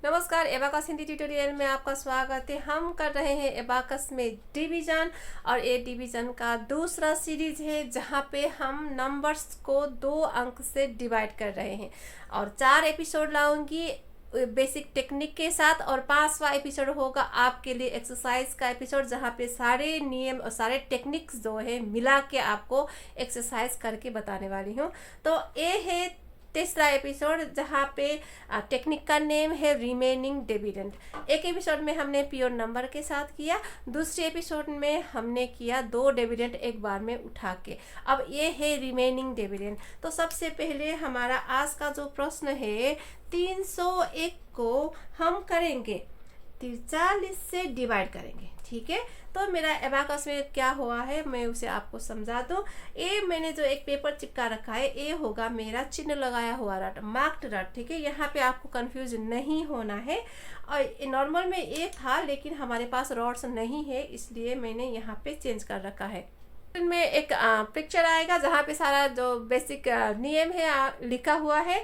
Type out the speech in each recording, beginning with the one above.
नमस्कार, abacus Hindi tutorial में आपका स्वागत है। हम कर रहे हैं एबाकस में डिवीजन और ये डिवीजन का दूसरा सीरीज है जहाँ पे हम नंबर्स को 2 अंक से डिवाइड कर रहे हैं और 4 एपिसोड लाऊंगी बेसिक टेक्निक के साथ और 5वां एपिसोड होगा आपके लिए एक्सरसाइज का एपिसोड जहाँ पे सारे नियम और सारे टेक्निक्स जो है मिला के आपको एक्सरसाइज करके बताने वाली हूँ। तो ये है तीसरा एपिसोड जहाँ पे टेक्निक का नेम है रिमेनिंग डिविडेंड। एक एपिसोड में हमने प्योर नंबर के साथ किया, दूसरे एपिसोड में हमने किया 2 डिविडेंड एक बार में उठा के। अब ये है रिमेनिंग डिविडेंड। तो सबसे पहले हमारा आज का जो प्रश्न है 301 को हम करेंगे 43 से डिवाइड करेंगे। ठीक है, तो मेरा एबाकस में क्या हुआ है मैं उसे आपको समझा दूँ। ये मैंने जो एक पेपर चिपका रखा है ये होगा मेरा चिन्ह लगाया हुआ रट, मार्क्ड रट। ठीक है, यहाँ पे आपको कंफ्यूज नहीं होना है। और नॉर्मल में ये था लेकिन हमारे पास रॉड्स नहीं है इसलिए मैंने यहाँ पे चेंज कर रखा है। इनमें एक पिक्चर आएगा जहाँ पे सारा जो बेसिक नियम है लिखा हुआ है,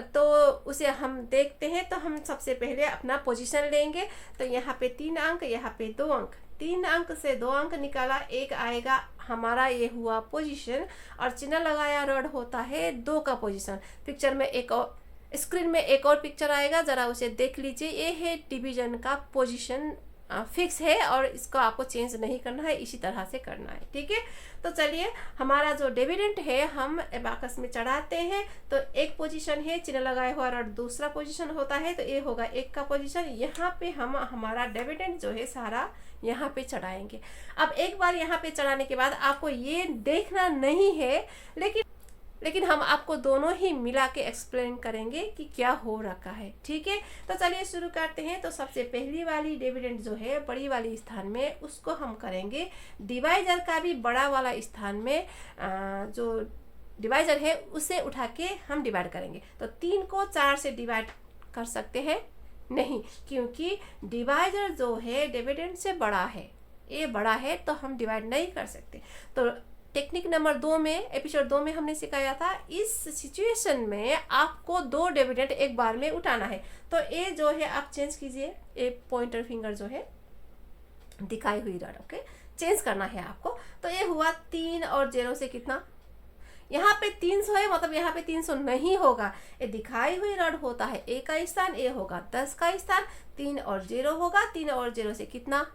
तो उसे हम देखते हैं। तो हम सबसे पहले अपना पोजीशन लेंगे। तो यहाँ पे 3 अंक, यहाँ पे 2 अंक, 3 अंक से 2 अंक निकाला, एक आएगा हमारा ये हुआ पोजीशन और चिन्ह लगाया रॉड होता है 2 का पोजीशन। पिक्चर में एक और स्क्रीन में एक और पिक्चर आएगा, जरा उसे देख लीजिए। ये है डिवीजन का पोजीशन फिक्स है और इसको आपको चेंज नहीं करना है, इसी तरह से करना है। ठीक है, तो चलिए हमारा जो डिविडेंड है हम एबाकस में चढ़ाते हैं। तो एक पोजीशन है चिन्ह लगाया हुआ और दूसरा पोजीशन होता है, तो ये होगा 1 का पोजीशन। यहाँ पे हम हमारा डिविडेंड जो है सारा यहाँ पे चढ़ाएंगे। अब एक बार यहाँ पे चढ़ाने के बाद आपको ये देखना नहीं है, लेकिन हम आपको दोनों ही मिला के एक्सप्लेन करेंगे कि क्या हो रखा है। ठीक है, तो चलिए शुरू करते हैं। तो सबसे पहली वाली डिविडेंड जो है बड़ी वाली स्थान में उसको हम करेंगे डिवाइजर का भी बड़ा वाला स्थान में जो डिवाइजर है उसे उठा के हम डिवाइड करेंगे। तो 3 को 4 से डिवाइड कर सकते हैं नहीं, क्योंकि डिवाइजर जो है डिविडेंड से बड़ा है, ये बड़ा है तो हम डिवाइड नहीं कर सकते। तो टेक्निक नंबर 2 में एपिसोड 2 में हमने सिखाया था इस सिचुएशन में आपको 2 डिविडेंड एक बार में उठाना है। तो ये जो है आप चेंज कीजिए, ये पॉइंटर फिंगर जो है दिखाई हुई रॉड, ओके, चेंज करना है आपको। तो ये हुआ 3 और 0 से कितना, यहाँ पे 300 है मतलब यहाँ पे 300 नहीं होगा। ये दिखाई हुई रॉड होता है 1 का स्थान, ये होगा 10 का स्थान, 3 और 0 होगा, 3 और 0 से कितना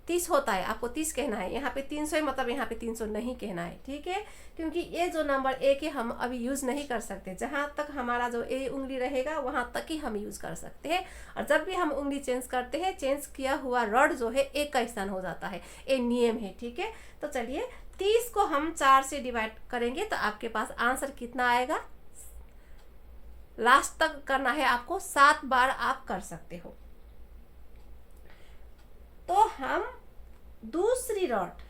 30 होता है। आपको 30 कहना है, यहाँ पे 300 है मतलब यहाँ पे 300 नहीं कहना है। ठीक है, क्योंकि ये जो नंबर 1 है हम अभी यूज़ नहीं कर सकते। जहाँ तक हमारा जो ए उंगली रहेगा वहाँ तक ही हम यूज़ कर सकते हैं। और जब भी हम उंगली चेंज करते हैं चेंज किया हुआ रॉड जो है 1 का स्थान हो जाता है, ये नियम है। ठीक है, तो चलिए 30 को हम 4 से डिवाइड करेंगे तो आपके पास आंसर कितना आएगा, लास्ट तक करना है आपको, 7 बार आप कर सकते हो। तो हम दूसरी रॉड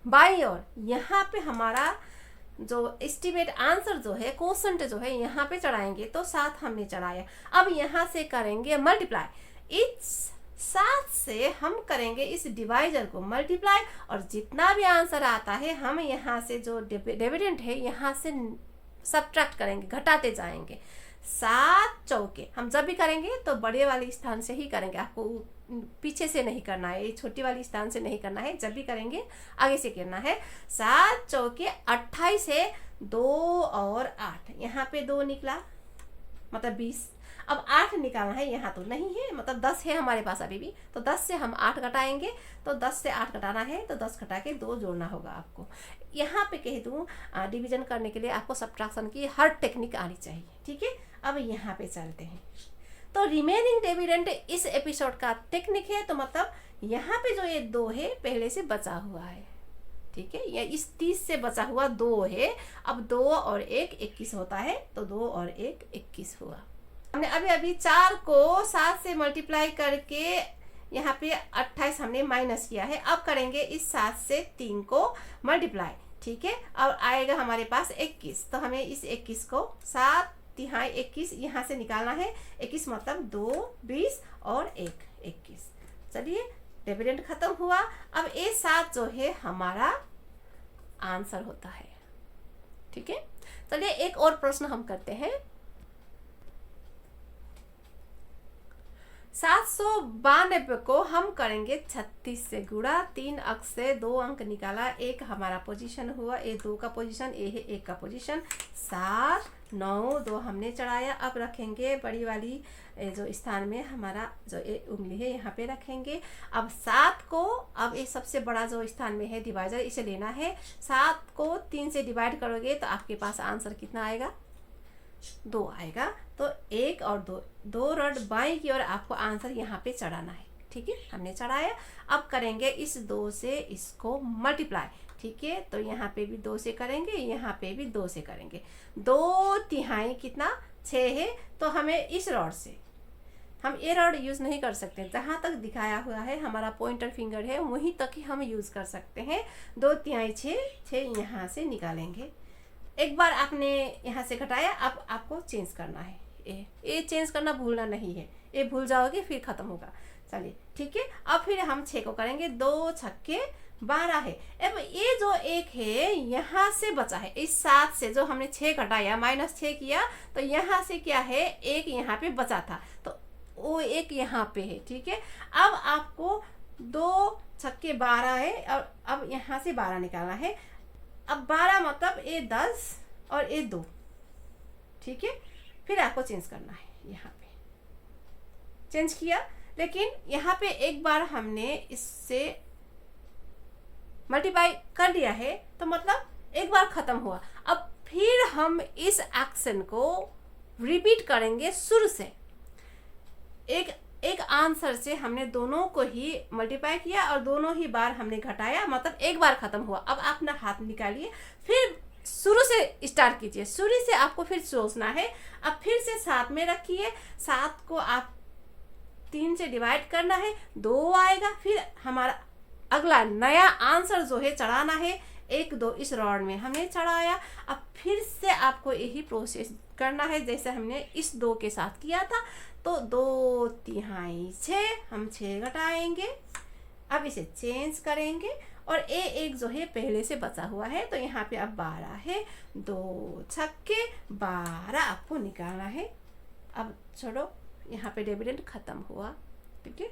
बाईं ओर यहाँ पे हमारा जो एस्टिमेट आंसर जो है क्वोशंट जो है यहाँ पे चढ़ाएंगे। तो 7 हमने चढ़ाया, अब यहाँ से करेंगे मल्टीप्लाई। इस 7 से हम करेंगे इस डिवाइजर को मल्टीप्लाई और जितना भी आंसर आता है हम यहाँ से जो डिविडेंड है यहाँ से सब्ट्रैक्ट करेंगे, घटाते जाएंगे। 7 चौके हम जब भी करेंगे तो बड़े वाले स्थान से ही करेंगे, आपको पीछे से नहीं करना है, ये छोटी वाली स्थान से नहीं करना है, जब भी करेंगे आगे से करना है। 7 चौके 28 है, 2 और 8, यहाँ पे 2 निकला मतलब 20। अब 8 निकालना है, यहाँ तो नहीं है मतलब 10 है हमारे पास अभी भी, तो 10 से हम 8 घटाएंगे। तो 10 से 8 घटाना है तो 10 घटा के 2 जोड़ना होगा आपको। यहाँ पे कह दूँ डिवीजन करने के लिए आपको सब्ट्रैक्शन की हर टेक्निक आनी चाहिए। ठीक है, अब यहाँ पे चलते हैं। तो रिमेनिंग डिविडेंड इस एपिसोड का टेक्निक है, तो मतलब यहाँ पे जो ये 2 है पहले से बचा हुआ है। ठीक है, या इस 30 से बचा हुआ 2 है। अब 2 और 1 21 होता है, तो 2 और 1 21 हुआ। हमने अभी 4 को 7 से मल्टीप्लाई करके यहाँ पे 28 हमने माइनस किया है। अब करेंगे इस 7 से 3 को मल्टीप्लाई। ठीक है, अब आएगा हमारे पास 21। तो हमें इस 21 को 7 तिहाई 21 यहाँ से निकालना है। 21 मतलब 2 20 और 1 21। चलिए डिविडेंड खत्म हुआ। अब ये 7 जो है हमारा आंसर होता है। ठीक है, चलिए एक और प्रश्न हम करते हैं। 792 को हम करेंगे 36 से गुणा। 3 अंक से 2 अंक निकाला, एक हमारा पोजीशन हुआ, ये 2 का पोजीशन, ये है 1 का पोजीशन। 7 9 2 हमने चढ़ाया। अब रखेंगे बड़ी वाली जो स्थान में हमारा जो उंगली है यहाँ पे रखेंगे। अब 7 को, अब ये सबसे बड़ा जो स्थान में है डिवाइजर, इसे लेना है। 7 को 3 से डिवाइड करोगे तो आपके पास आंसर कितना आएगा? 2 आएगा। तो 1 और 2 रड बाईं की ओर आपको आंसर यहाँ पे चढ़ाना है। ठीक है, हमने चढ़ाया। अब करेंगे इस 2 से इसको मल्टीप्लाई। ठीक है, तो यहाँ पे भी 2 से करेंगे, यहाँ पे भी 2 से करेंगे। 2 तिहाई कितना? 6 है। तो हमें इस रॉड से, हम ये रॉड यूज़ नहीं कर सकते, जहाँ तक दिखाया हुआ है हमारा पॉइंटर फिंगर है वहीं तक ही हम यूज़ कर सकते हैं। 2 तिहाई 6 यहाँ से निकालेंगे। एक बार आपने यहाँ से घटाया, अब आपको चेंज करना है। ये चेंज करना भूलना नहीं है, ये भूल जाओगे फिर ख़त्म होगा। चलिए ठीक है, अब फिर हम 6 को करेंगे। 2 छक्के 12 है। अब ये जो 1 है यहाँ से बचा है, इस 7 से जो हमने 6 घटाया, -6 किया, तो यहाँ से क्या है, 1 यहाँ पे बचा था, तो वो 1 यहाँ पे है। ठीक है, अब आपको 2 छक्के 12 है और अब यहाँ से 12 निकालना है। अब 12 मतलब ये 10 और ये 2। ठीक है, फिर आपको चेंज करना है। यहाँ पे चेंज किया, लेकिन यहाँ पे एक बार हमने इससे मल्टीप्लाई कर दिया है, तो मतलब एक बार ख़त्म हुआ। अब फिर हम इस एक्शन को रिपीट करेंगे शुरू से। एक आंसर से हमने दोनों को ही मल्टीप्लाई किया और दोनों ही बार हमने घटाया, मतलब एक बार ख़त्म हुआ। अब आप अपना हाथ निकालिए, फिर शुरू से स्टार्ट कीजिए। शुरू से आपको फिर सोचना है। अब फिर से 7 में रखिए। 7 को आप 3 से डिवाइड करना है, 2 आएगा। फिर हमारा अगला नया आंसर जो है चढ़ाना है। 1 2 इस रॉड में हमने चढ़ाया। अब फिर से आपको यही प्रोसेस करना है जैसे हमने इस 2 के साथ किया था। तो 2 तिहाई 6, हम 6 घटाएंगे। अब इसे चेंज करेंगे और एक जो है पहले से बचा हुआ है, तो यहाँ पे अब 12 है। 2 छक्के 12 आपको निकालना है। अब छोड़ो, यहाँ पे डिविडेंड खत्म हुआ। ठीक है,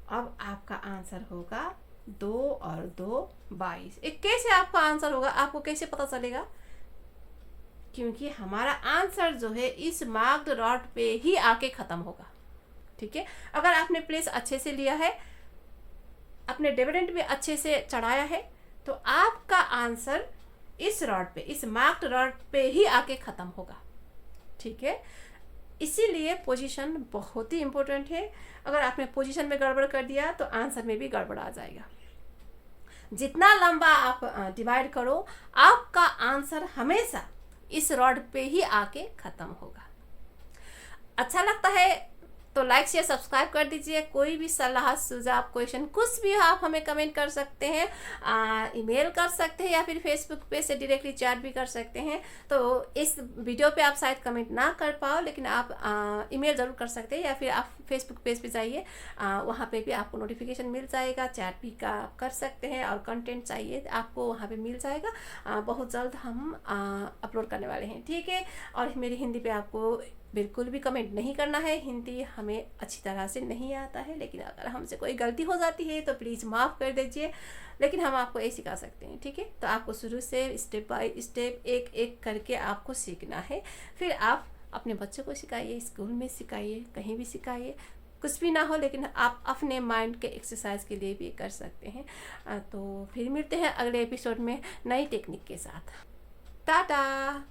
अब आपका आंसर होगा 2 और 2 22। एक कैसे आपका आंसर होगा, आपको कैसे पता चलेगा? क्योंकि हमारा आंसर जो है इस मार्क्ड रॉड पे ही आके ख़त्म होगा। ठीक है, अगर आपने प्लेस अच्छे से लिया है, अपने डिविडेंड भी अच्छे से चढ़ाया है, तो आपका आंसर इस रॉड पे, इस मार्क्ड रॉड पे ही आके ख़त्म होगा। ठीक है, इसीलिए पोजीशन बहुत ही इम्पोर्टेंट है। अगर आपने पोजीशन में गड़बड़ कर दिया तो आंसर में भी गड़बड़ आ जाएगा। जितना लंबा आप डिवाइड करो, आपका आंसर हमेशा इस रॉड पे ही आके ख़त्म होगा। अच्छा लगता है तो लाइक शेयर सब्सक्राइब कर दीजिए। कोई भी सलाह सुझाव क्वेश्चन कुछ भी हो आप हमें कमेंट कर सकते हैं, ईमेल कर सकते हैं, या फिर फेसबुक पे से डायरेक्टली चैट भी कर सकते हैं। तो इस वीडियो पे आप शायद कमेंट ना कर पाओ, लेकिन आप ईमेल ज़रूर कर सकते हैं, या फिर आप फेसबुक पेज पे जाइए, वहाँ पे भी आपको नोटिफिकेशन मिल जाएगा। चैट भी कर सकते हैं, और कंटेंट चाहिए आपको वहाँ पे मिल जाएगा। बहुत जल्द हम अपलोड करने वाले हैं। ठीक है, और मेरी हिंदी पे आपको बिल्कुल भी कमेंट नहीं करना है। हिंदी हमें अच्छी तरह से नहीं आता है, लेकिन अगर हमसे कोई गलती हो जाती है तो प्लीज़ माफ़ कर दीजिए, लेकिन हम आपको ये सिखा सकते हैं। ठीक है, तो आपको शुरू से स्टेप बाय स्टेप एक एक करके आपको सीखना है। फिर आप अपने बच्चों को सिखाइए, स्कूल में सिखाइए, कहीं भी सिखाइए, कुछ भी ना हो, लेकिन आप अपने माइंड के एक्सरसाइज के लिए भी कर सकते हैं। तो फिर मिलते हैं अगले एपिसोड में नई टेक्निक के साथ। टाटा।